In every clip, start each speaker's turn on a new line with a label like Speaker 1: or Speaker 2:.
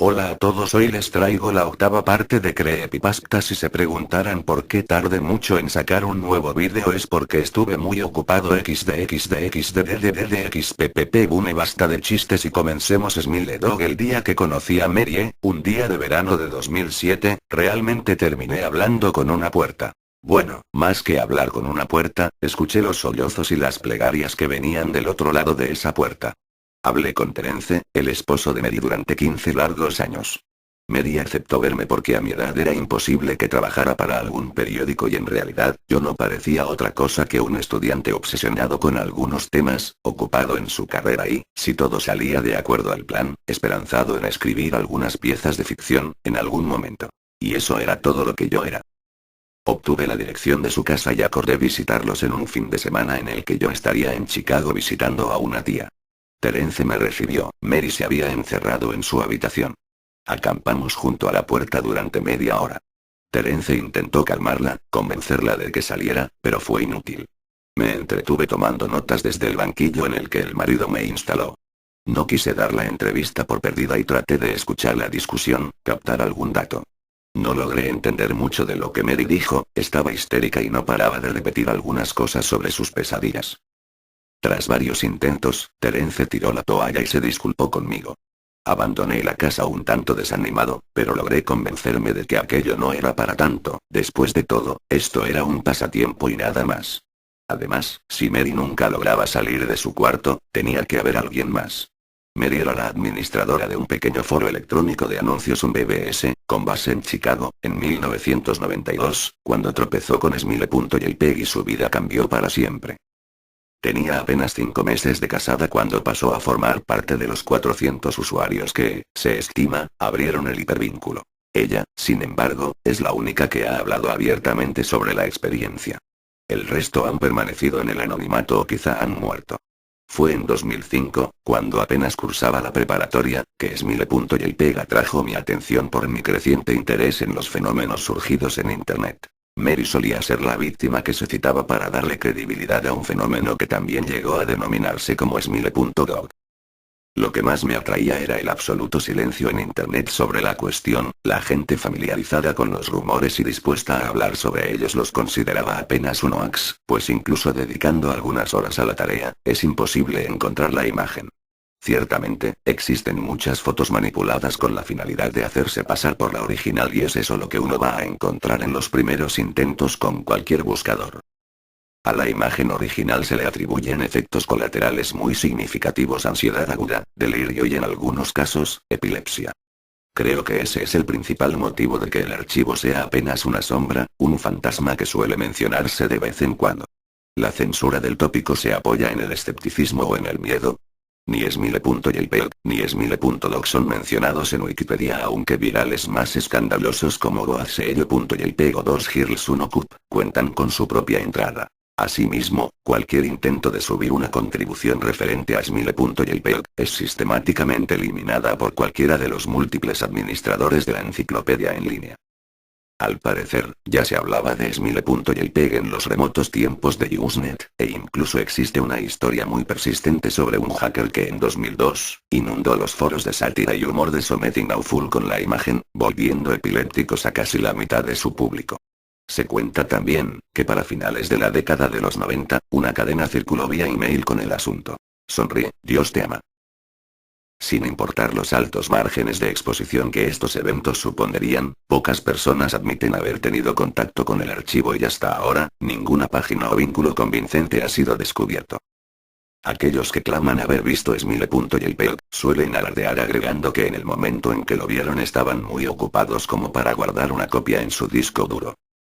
Speaker 1: Hola a todos, hoy les traigo la octava parte de Creepypasta. Si se preguntaran por qué tardé mucho en sacar un nuevo vídeo es porque estuve muy ocupado. xdxdxddddxppp Bune, basta de chistes y comencemos. Dog. El día que conocí a Mary, un día de verano de 2007, realmente terminé hablando con una puerta. Bueno, más que hablar con una puerta, escuché los sollozos y las plegarias que venían del otro lado de esa puerta. Hablé con Terence, el esposo de Mary, durante 15 largos años. Mary aceptó verme porque a mi edad era imposible que trabajara para algún periódico y en realidad, yo no parecía otra cosa que un estudiante obsesionado con algunos temas, ocupado en su carrera y, si todo salía de acuerdo al plan, esperanzado en escribir algunas piezas de ficción, en algún momento. Y eso era todo lo que yo era. Obtuve la dirección de su casa y acordé visitarlos en un fin de semana en el que yo estaría en Chicago visitando a una tía. Terence me recibió. Mary se había encerrado en su habitación. Acampamos junto a la puerta durante media hora. Terence intentó calmarla, convencerla de que saliera, pero fue inútil. Me entretuve tomando notas desde el banquillo en el que el marido me instaló. No quise dar la entrevista por perdida y traté de escuchar la discusión, captar algún dato. No logré entender mucho de lo que Mary dijo, estaba histérica y no paraba de repetir algunas cosas sobre sus pesadillas. Tras varios intentos, Terence tiró la toalla y se disculpó conmigo. Abandoné la casa un tanto desanimado, pero logré convencerme de que aquello no era para tanto. Después de todo, esto era un pasatiempo y nada más. Además, si Mary nunca lograba salir de su cuarto, tenía que haber alguien más. Mary era la administradora de un pequeño foro electrónico de anuncios, un BBS, con base en Chicago, en 1992, cuando tropezó con Smile.jpg y su vida cambió para siempre. Tenía apenas 5 meses de casada cuando pasó a formar parte de los 400 usuarios que, se estima, abrieron el hipervínculo. Ella, sin embargo, es la única que ha hablado abiertamente sobre la experiencia. El resto han permanecido en el anonimato o quizá han muerto. Fue en 2005, cuando apenas cursaba la preparatoria, que Smile.jpg atrajo mi atención por mi creciente interés en los fenómenos surgidos en Internet. Mary solía ser la víctima que se citaba para darle credibilidad a un fenómeno que también llegó a denominarse como Smile.gov. Lo que más me atraía era el absoluto silencio en Internet sobre la cuestión. La gente familiarizada con los rumores y dispuesta a hablar sobre ellos los consideraba apenas un hoax, pues incluso dedicando algunas horas a la tarea, es imposible encontrar la imagen. Ciertamente, existen muchas fotos manipuladas con la finalidad de hacerse pasar por la original y es eso lo que uno va a encontrar en los primeros intentos con cualquier buscador. A la imagen original se le atribuyen efectos colaterales muy significativos: ansiedad aguda, delirio y en algunos casos, epilepsia. Creo que ese es el principal motivo de que el archivo sea apenas una sombra, un fantasma que suele mencionarse de vez en cuando. La censura del tópico se apoya en el escepticismo o en el miedo. Ni Smile.jpg, ni Smile.doc son mencionados en Wikipedia, aunque virales más escandalosos como goasello.jpg o 2girls1cup, cuentan con su propia entrada. Asimismo, cualquier intento de subir una contribución referente a Smile.jpg, es sistemáticamente eliminada por cualquiera de los múltiples administradores de la enciclopedia en línea. Al parecer, ya se hablaba de Smile.jpg en los remotos tiempos de Usenet, e incluso existe una historia muy persistente sobre un hacker que en 2002, inundó los foros de sátira y humor de Something Awful con la imagen, volviendo epilépticos a casi la mitad de su público. Se cuenta también, que para finales de la década de los 90, una cadena circuló vía email con el asunto. Sonríe, Dios te ama. Sin importar los altos márgenes de exposición que estos eventos supondrían, pocas personas admiten haber tenido contacto con el archivo y hasta ahora, ninguna página o vínculo convincente ha sido descubierto. Aquellos que claman haber visto Smile.jpg, suelen alardear agregando que en el momento en que lo vieron estaban muy ocupados como para guardar una copia en su disco duro.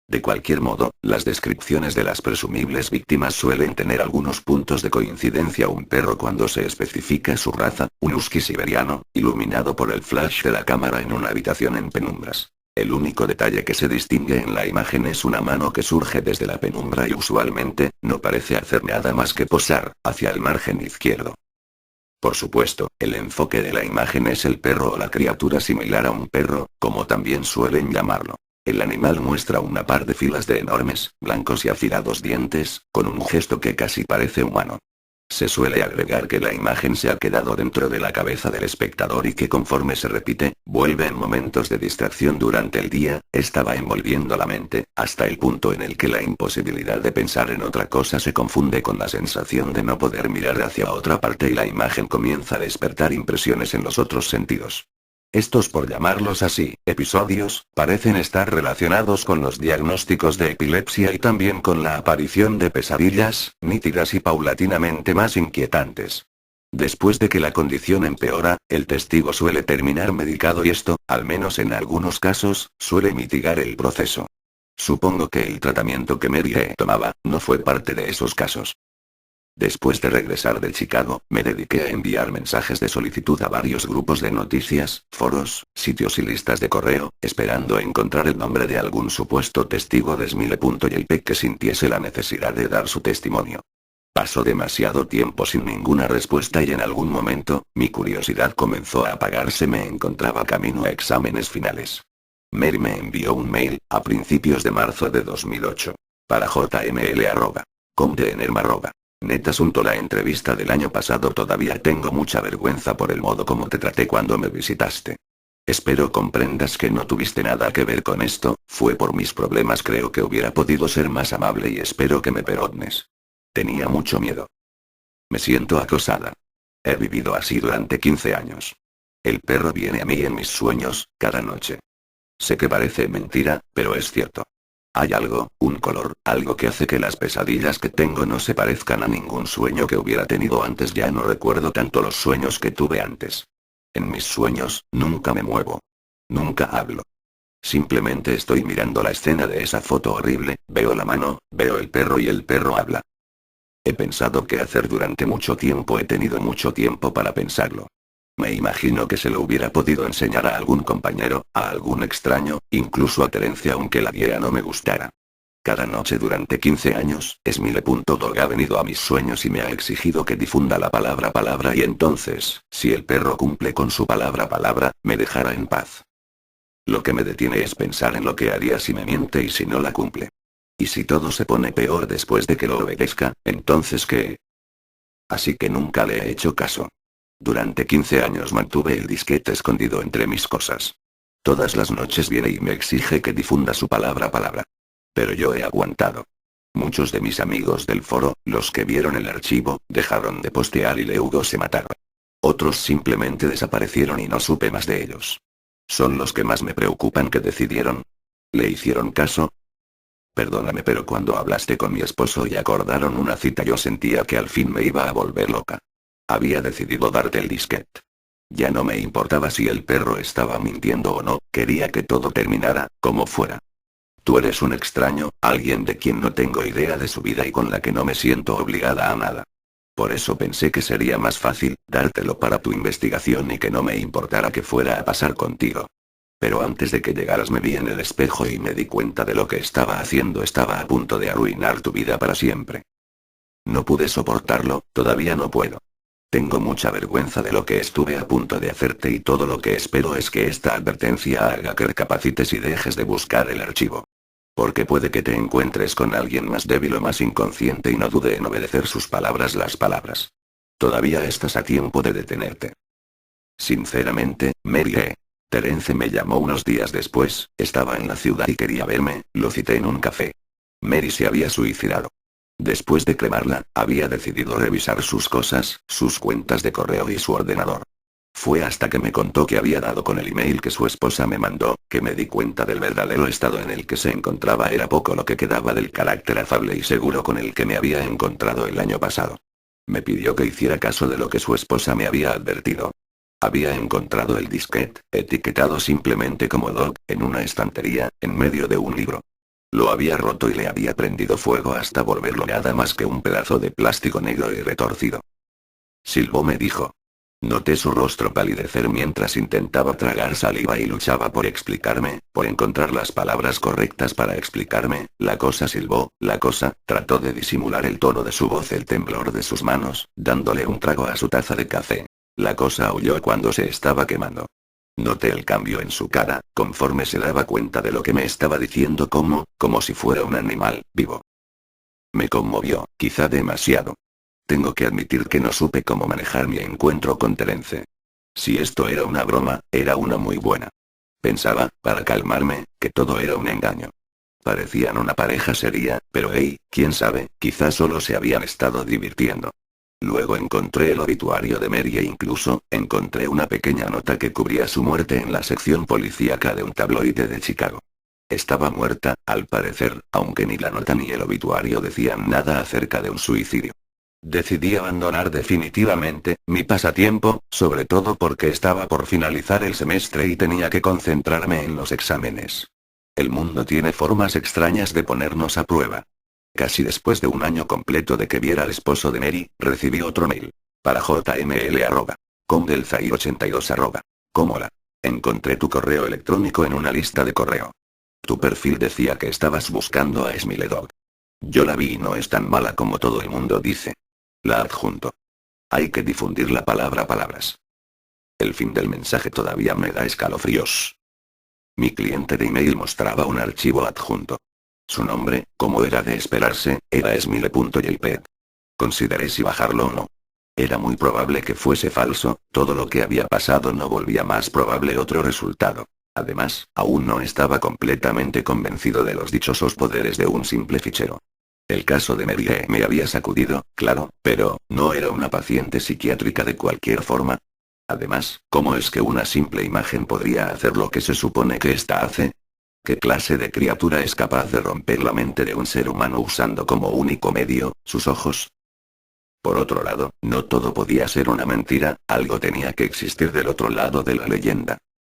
Speaker 1: De cualquier modo, las descripciones de las presumibles víctimas suelen tener algunos puntos de coincidencia. Un perro cuando se especifica su raza, un husky siberiano, iluminado por el flash de la cámara en una habitación en penumbras. El único detalle que se distingue en la imagen es una mano que surge desde la penumbra y usualmente, no parece hacer nada más que posar, hacia el margen izquierdo. Por supuesto, el enfoque de la imagen es el perro o la criatura similar a un perro, como también suelen llamarlo. El animal muestra una par de filas de enormes, blancos y afilados dientes, con un gesto que casi parece humano. Se suele agregar que la imagen se ha quedado dentro de la cabeza del espectador y que conforme se repite, vuelve en momentos de distracción durante el día, esta va envolviendo la mente, hasta el punto en el que la imposibilidad de pensar en otra cosa se confunde con la sensación de no poder mirar hacia otra parte y la imagen comienza a despertar impresiones en los otros sentidos. Estos, por llamarlos así, episodios, parecen estar relacionados con los diagnósticos de epilepsia y también con la aparición de pesadillas, nítidas y paulatinamente más inquietantes. Después de que la condición empeora, el testigo suele terminar medicado y esto, al menos en algunos casos, suele mitigar el proceso. Supongo que el tratamiento que Mary tomaba, no fue parte de esos casos. Después de regresar de Chicago, me dediqué a enviar mensajes de solicitud a varios grupos de noticias, foros, sitios y listas de correo, esperando encontrar el nombre de algún supuesto testigo de Smile.jpg que sintiese la necesidad de dar su testimonio. Pasó demasiado tiempo sin ninguna respuesta y en algún momento, mi curiosidad comenzó a apagarse. Me encontraba camino a exámenes finales. Mary me envió un mail, a principios de marzo de 2008. Para jml@comdenerma. Net asunto. La entrevista del año pasado. Todavía tengo mucha vergüenza por el modo como te traté cuando me visitaste. Espero comprendas que no tuviste nada que ver con esto, fue por mis problemas. Creo que hubiera podido ser más amable y espero que me perdones. Tenía mucho miedo. Me siento acosada. He vivido así durante 15 años. El perro viene a mí en mis sueños, cada noche. Sé que parece mentira, pero es cierto. Hay algo, un color, algo que hace que las pesadillas que tengo no se parezcan a ningún sueño que hubiera tenido antes. Ya no recuerdo tanto los sueños que tuve antes. En mis sueños, nunca me muevo. Nunca hablo. Simplemente estoy mirando la escena de esa foto horrible, veo la mano, veo el perro y el perro habla. He pensado qué hacer durante mucho tiempo. He tenido mucho tiempo para pensarlo. Me imagino que se lo hubiera podido enseñar a algún compañero, a algún extraño, incluso a Terence, aunque la idea no me gustara. Cada noche durante 15 años, Smile.dog ha venido a mis sueños y me ha exigido que difunda la palabra y entonces, si el perro cumple con su palabra, me dejará en paz. Lo que me detiene es pensar en lo que haría si me miente y si no la cumple. Y si todo se pone peor después de que lo obedezca, entonces ¿qué? Así que nunca le he hecho caso. Durante 15 años mantuve el disquete escondido entre mis cosas. Todas las noches viene y me exige que difunda su palabra. Pero yo he aguantado. Muchos de mis amigos del foro, los que vieron el archivo, dejaron de postear y luego se mataron. Otros simplemente desaparecieron y no supe más de ellos. Son los que más me preocupan. ¿Qué decidieron? ¿Le hicieron caso? Perdóname, pero cuando hablaste con mi esposo y acordaron una cita, yo sentía que al fin me iba a volver loca. Había decidido darte el disquete. Ya no me importaba si el perro estaba mintiendo o no, quería que todo terminara, como fuera. Tú eres un extraño, alguien de quien no tengo idea de su vida y con la que no me siento obligada a nada. Por eso pensé que sería más fácil, dártelo para tu investigación y que no me importara que fuera a pasar contigo. Pero antes de que llegaras me vi en el espejo y me di cuenta de lo que estaba haciendo. Estaba a punto de arruinar tu vida para siempre. No pude soportarlo, todavía no puedo. Tengo mucha vergüenza de lo que estuve a punto de hacerte y todo lo que espero es que esta advertencia haga que recapacites y dejes de buscar el archivo. Porque puede que te encuentres con alguien más débil o más inconsciente y no dude en obedecer sus palabras. Las palabras. Todavía estás a tiempo de detenerte. Sinceramente, Mary. Terence me llamó unos días después, estaba en la ciudad y quería verme, lo cité en un café. Mary se había suicidado. Después de cremarla, había decidido revisar sus cosas, sus cuentas de correo y su ordenador. Fue hasta que me contó que había dado con el email que su esposa me mandó, que me di cuenta del verdadero estado en el que se encontraba. Era poco lo que quedaba del carácter afable y seguro con el que me había encontrado el año pasado. Me pidió que hiciera caso de lo que su esposa me había advertido. Había encontrado el disquete, etiquetado simplemente como Dog, en una estantería, en medio de un libro. Lo había roto y le había prendido fuego hasta volverlo nada más que un pedazo de plástico negro y retorcido. Silbó, me dijo. Noté su rostro palidecer mientras intentaba tragar saliva y luchaba por explicarme, por encontrar las palabras correctas para explicarme. La cosa, silbó, la cosa, trató de disimular el tono de su voz, el temblor de sus manos, dándole un trago a su taza de café. La cosa aulló cuando se estaba quemando. Noté el cambio en su cara, conforme se daba cuenta de lo que me estaba diciendo, como si fuera un animal, vivo. Me conmovió, quizá demasiado. Tengo que admitir que no supe cómo manejar mi encuentro con Terence. Si esto era una broma, era una muy buena. Pensaba, para calmarme, que todo era un engaño. Parecían una pareja seria, pero hey, quién sabe, quizás solo se habían estado divirtiendo. Luego encontré el obituario de Mary e incluso, encontré una pequeña nota que cubría su muerte en la sección policíaca de un tabloide de Chicago. Estaba muerta, al parecer, aunque ni la nota ni el obituario decían nada acerca de un suicidio. Decidí abandonar definitivamente mi pasatiempo, sobre todo porque estaba por finalizar el semestre y tenía que concentrarme en los exámenes. El mundo tiene formas extrañas de ponernos a prueba. Casi después de un año completo de que viera al esposo de Mary, recibí otro mail. Para jml@comdelzai82. Cómola. Encontré tu correo electrónico en una lista de correo. Tu perfil decía que estabas buscando a Smiledog. Yo la vi y no es tan mala como todo el mundo dice. La adjunto. Hay que difundir la palabra palabras. El fin del mensaje todavía me da escalofríos. Mi cliente de email mostraba un archivo adjunto. Su nombre, como era de esperarse, era smile.jpg. Consideré si bajarlo o no. Era muy probable que fuese falso, todo lo que había pasado no volvía más probable otro resultado. Además, aún no estaba completamente convencido de los dichosos poderes de un simple fichero. El caso de Mary me había sacudido, claro, pero, ¿no era una paciente psiquiátrica de cualquier forma? Además, ¿cómo es que una simple imagen podría hacer lo que se supone que ésta hace? ¿Qué clase de criatura es capaz de romper la mente de un ser humano usando como único medio, sus ojos? Por otro lado, no todo podía ser una mentira, algo tenía que existir del otro lado de la leyenda.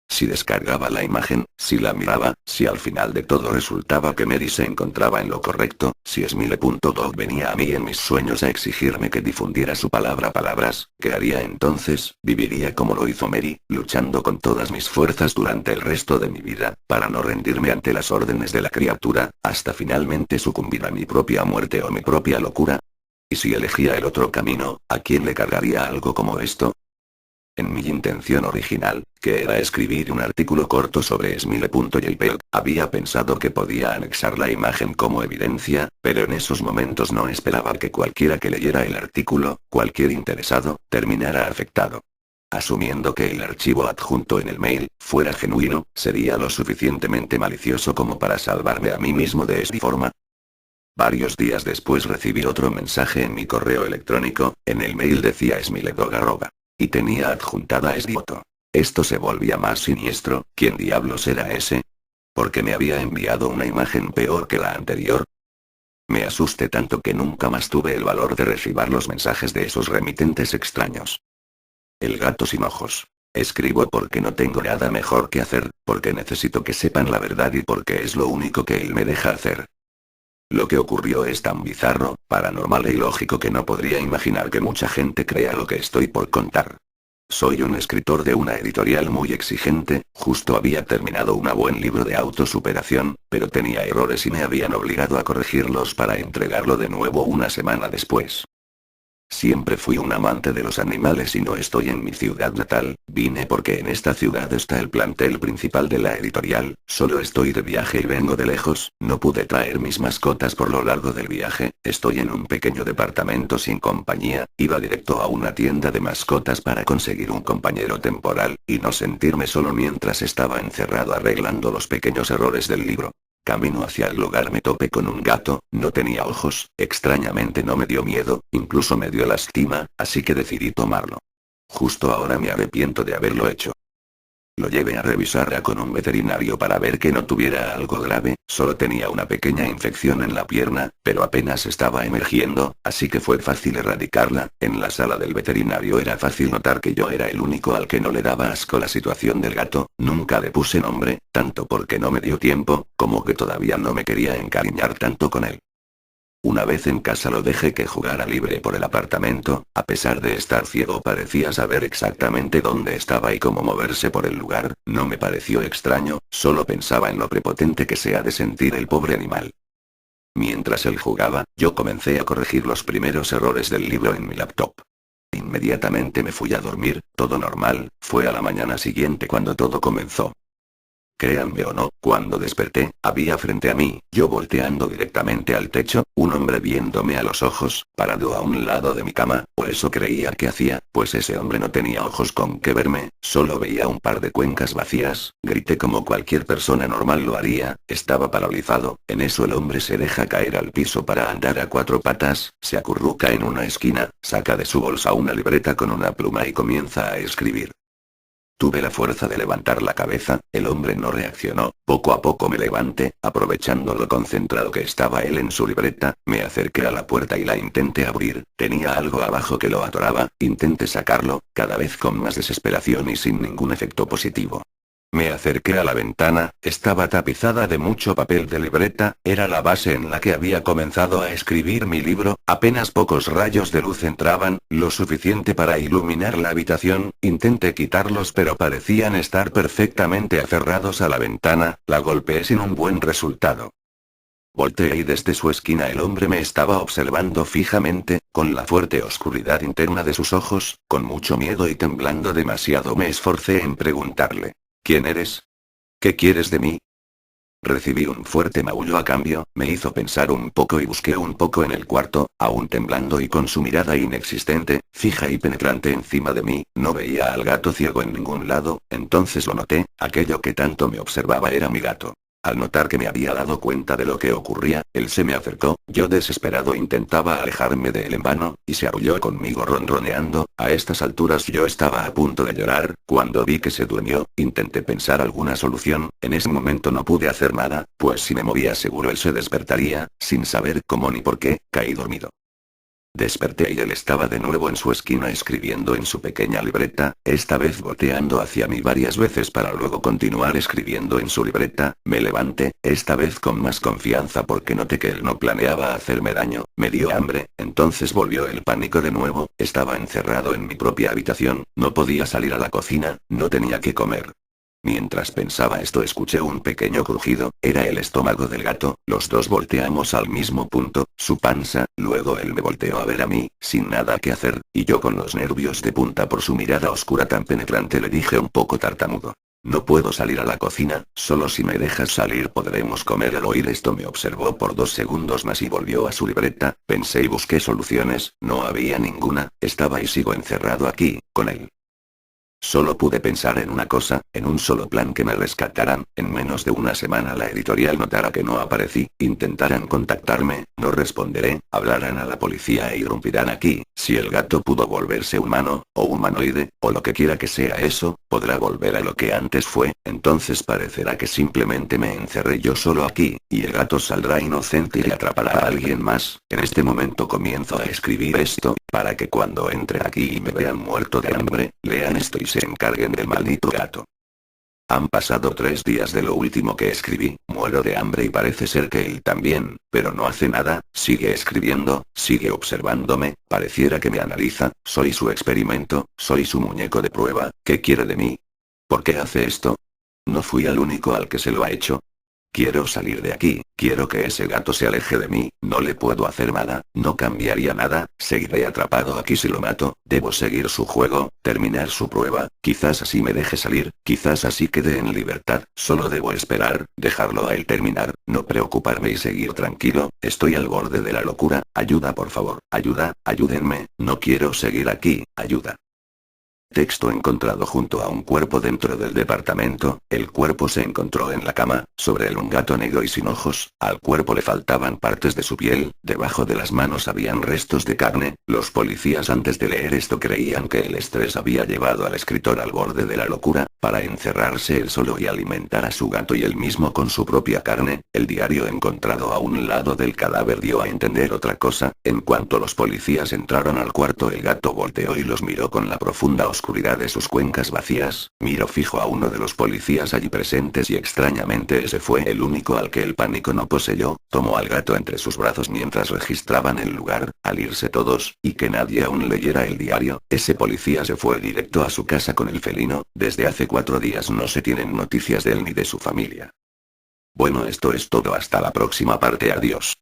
Speaker 1: Si descargaba la imagen, si la miraba, si al final de todo resultaba que Mary se encontraba en lo correcto, si Smile.dog venía a mí en mis sueños a exigirme que difundiera su palabra palabras, ¿qué haría entonces? Viviría como lo hizo Mary, luchando con todas mis fuerzas durante el resto de mi vida, para no rendirme ante las órdenes de la criatura, hasta finalmente sucumbir a mi propia muerte o mi propia locura. ¿Y si elegía el otro camino, a quién le cargaría algo como esto? En mi intención original, que era escribir un artículo corto sobre Smile.jpg, había pensado que podía anexar la imagen como evidencia, pero en esos momentos no esperaba que cualquiera que leyera el artículo, cualquier interesado, terminara afectado. Asumiendo que el archivo adjunto en el mail fuera genuino, sería lo suficientemente malicioso como para salvarme a mí mismo de esta forma. Varios días después recibí otro mensaje en mi correo electrónico, en el mail decía Smiledog. Y tenía adjuntada esta foto. Esto se volvía más siniestro, ¿quién diablos era ese? ¿Por qué me había enviado una imagen peor que la anterior? Me asusté tanto que nunca más tuve el valor de recibir los mensajes de esos remitentes extraños. El gato sin ojos. Escribo porque no tengo nada mejor que hacer, porque necesito que sepan la verdad y porque es lo único que él me deja hacer. Lo que ocurrió es tan bizarro, paranormal e ilógico que no podría imaginar que mucha gente crea lo que estoy por contar. Soy un escritor de una editorial muy exigente, justo había terminado un buen libro de autosuperación, pero tenía errores y me habían obligado a corregirlos para entregarlo de nuevo una semana después. Siempre fui un amante de los animales y no estoy en mi ciudad natal, vine porque en esta ciudad está el plantel principal de la editorial, solo estoy de viaje y vengo de lejos, no pude traer mis mascotas por lo largo del viaje, estoy en un pequeño departamento sin compañía, iba directo a una tienda de mascotas para conseguir un compañero temporal, y no sentirme solo mientras estaba encerrado arreglando los pequeños errores del libro. Camino hacia el lugar me topé con un gato, no tenía ojos, extrañamente no me dio miedo, incluso me dio lástima, así que decidí tomarlo. Justo ahora me arrepiento de haberlo hecho. Lo llevé a revisar con un veterinario para ver que no tuviera algo grave, solo tenía una pequeña infección en la pierna, pero apenas estaba emergiendo, así que fue fácil erradicarla. En la sala del veterinario era fácil notar que yo era el único al que no le daba asco la situación del gato, nunca le puse nombre, tanto porque no me dio tiempo, como que todavía no me quería encariñar tanto con él. Una vez en casa lo dejé que jugara libre por el apartamento, a pesar de estar ciego parecía saber exactamente dónde estaba y cómo moverse por el lugar, no me pareció extraño, solo pensaba en lo prepotente que se ha de sentir el pobre animal. Mientras él jugaba, yo comencé a corregir los primeros errores del libro en mi laptop. Inmediatamente me fui a dormir, todo normal, fue a la mañana siguiente cuando todo comenzó. Créanme o no, cuando desperté, había frente a mí, yo volteando directamente al techo, un hombre viéndome a los ojos, parado a un lado de mi cama, o eso creía que hacía, pues ese hombre no tenía ojos con que verme, solo veía un par de cuencas vacías. Grité como cualquier persona normal lo haría, estaba paralizado. En eso el hombre se deja caer al piso para andar a cuatro patas, se acurruca en una esquina, saca de su bolsa una libreta con una pluma y comienza a escribir. Tuve la fuerza de levantar la cabeza, el hombre no reaccionó, poco a poco me levanté, aprovechando lo concentrado que estaba él en su libreta, me acerqué a la puerta y la intenté abrir, tenía algo abajo que lo atoraba, intenté sacarlo, cada vez con más desesperación y sin ningún efecto positivo. Me acerqué a la ventana, estaba tapizada de mucho papel de libreta, era la base en la que había comenzado a escribir mi libro, apenas pocos rayos de luz entraban, lo suficiente para iluminar la habitación, intenté quitarlos pero parecían estar perfectamente aferrados a la ventana, la golpeé sin un buen resultado. Volteé y desde su esquina el hombre me estaba observando fijamente, con la fuerte oscuridad interna de sus ojos, con mucho miedo y temblando demasiado me esforcé en preguntarle. ¿Quién eres? ¿Qué quieres de mí? Recibí un fuerte maullo a cambio, me hizo pensar un poco y busqué un poco en el cuarto, aún temblando y con su mirada inexistente, fija y penetrante encima de mí, no veía al gato ciego en ningún lado, entonces lo noté, aquello que tanto me observaba era mi gato. Al notar que me había dado cuenta de lo que ocurría, él se me acercó, yo desesperado intentaba alejarme de él en vano, y se arrulló conmigo ronroneando. A estas alturas yo estaba a punto de llorar, cuando vi que se durmió, intenté pensar alguna solución, en ese momento no pude hacer nada, pues si me movía seguro él se despertaría, sin saber cómo ni por qué, caí dormido. Desperté y él estaba de nuevo en su esquina escribiendo en su pequeña libreta, esta vez volteando hacia mí varias veces para luego continuar escribiendo en su libreta. Me levanté, esta vez con más confianza porque noté que él no planeaba hacerme daño, me dio hambre, entonces volvió el pánico de nuevo, estaba encerrado en mi propia habitación, no podía salir a la cocina, no tenía que comer. Mientras pensaba esto escuché un pequeño crujido, era el estómago del gato, los dos volteamos al mismo punto, su panza, luego él me volteó a ver a mí, sin nada que hacer, y yo con los nervios de punta por su mirada oscura tan penetrante le dije un poco tartamudo. No puedo salir a la cocina, solo si me dejas salir podremos comer. Al oír esto me observó por 2 segundos más y volvió a su libreta, pensé y busqué soluciones, no había ninguna, estaba y sigo encerrado aquí, con él. Solo pude pensar en una cosa, en un solo plan: que me rescataran. En menos de una semana la editorial notara que no aparecí, intentaran contactarme, no responderé, hablarán a la policía e irrumpirán aquí. Si el gato pudo volverse humano, o humanoide, o lo que quiera que sea eso, podrá volver a lo que antes fue, entonces parecerá que simplemente me encerré yo solo aquí, y el gato saldrá inocente y atrapará a alguien más. En este momento comienzo a escribir esto, para que cuando entre aquí y me vean muerto de hambre, lean esto y se encarguen del maldito gato. Han pasado 3 días de lo último que escribí, muero de hambre y parece ser que él también, pero no hace nada, sigue escribiendo, sigue observándome, pareciera que me analiza, soy su experimento, soy su muñeco de prueba. ¿Qué quiere de mí? ¿Por qué hace esto? No fui el único al que se lo ha hecho. Quiero salir de aquí, quiero que ese gato se aleje de mí, no le puedo hacer nada, no cambiaría nada, seguiré atrapado aquí si lo mato, debo seguir su juego, terminar su prueba, quizás así me deje salir, quizás así quede en libertad, solo debo esperar, dejarlo a él terminar, no preocuparme y seguir tranquilo, estoy al borde de la locura, ayuda por favor, ayuda, ayúdenme, no quiero seguir aquí, ayuda. Texto encontrado junto a un cuerpo dentro del departamento. El cuerpo se encontró en la cama, sobre él un gato negro y sin ojos, al cuerpo le faltaban partes de su piel, debajo de las manos habían restos de carne. Los policías antes de leer esto creían que el estrés había llevado al escritor al borde de la locura, para encerrarse él solo y alimentar a su gato y él mismo con su propia carne. El diario encontrado a un lado del cadáver dio a entender otra cosa. En cuanto los policías entraron al cuarto, el gato volteó y los miró con la profunda oscuridad de sus cuencas vacías, miró fijo a uno de los policías allí presentes y extrañamente ese fue el único al que el pánico no poseyó. Tomó al gato entre sus brazos mientras registraban el lugar. Al irse todos, y que nadie aún leyera el diario, ese policía se fue directo a su casa con el felino. Desde hace 4 días no se tienen noticias de él ni de su familia. Bueno, esto es todo, hasta la próxima parte, adiós.